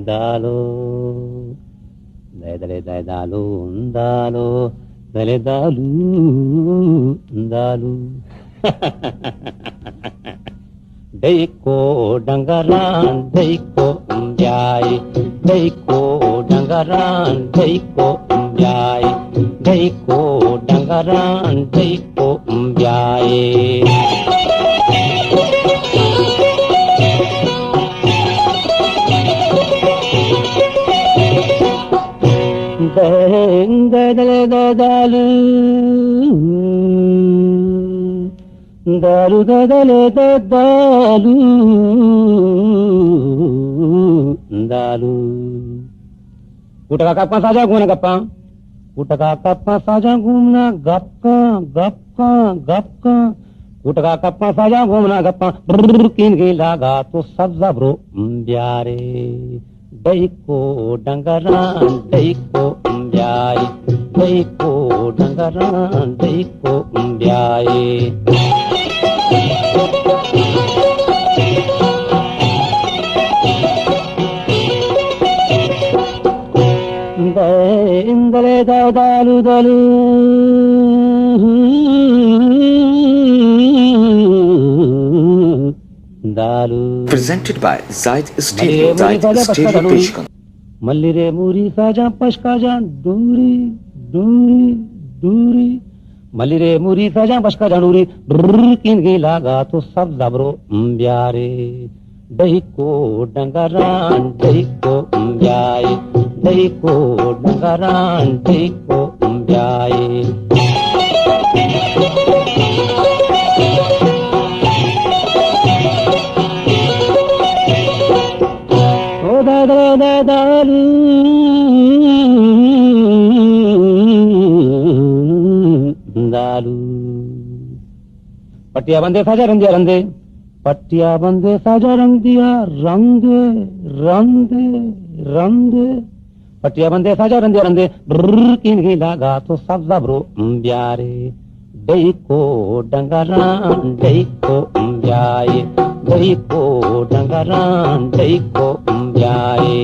Dalo, dale dalu, dalo, dale dalu, dalu. Deiko dangaran, deiko umjai, deiko dangaran, deiko umjai, deiko dangaran, deiko umjai. Dalu dalu dalu dalu Kutaka kappa saja guna kappa Kutaka kappa saja guna gapka gapka gapka Kutaka kappa saja guna gappa kin ke laga to sabza bro pyare Deiko dangaran deiko umbyai Deiko dangaran deiko umbyai Indale dalu dalu dalu Presented by Zaid Stereo. Zaid Stereo Peshkan. Mallire muri saja pashkaja duri duri duri Mallire muri saja pashkaja duri kin ge laga to sab zabro pyare Deiko dangaran deiko umbyai Deiko dangaran deiko umbyai O dalu dalu Patiya bande saja rang diya rande पट्टिया बंदे साजा रंग दिया रंगे रंगे रंगे पट्टिया बंदे साजा रंग दिया रंगे किन की लागा तो सब्जा ब्रो प्यारे देको डंगरान देको प्याए देको डंगरान देको प्याए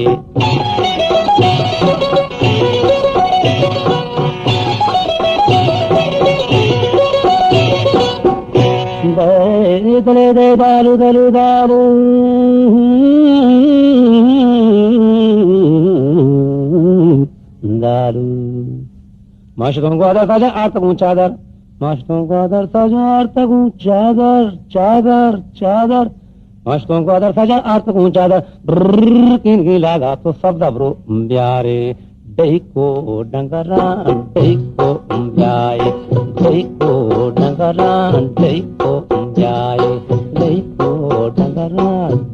Dale dalu dalu dalu dalu Maşukun kuadar saja artakun çadar Maşukun kuadar saja artakun çadar çadar çadar Maşukun kuadar saja artakun çadar kin ki laga to sabda bro pyare Deiko dangaran deiko umbyai Deiko dangaran deiko umbyai Deiko dangaran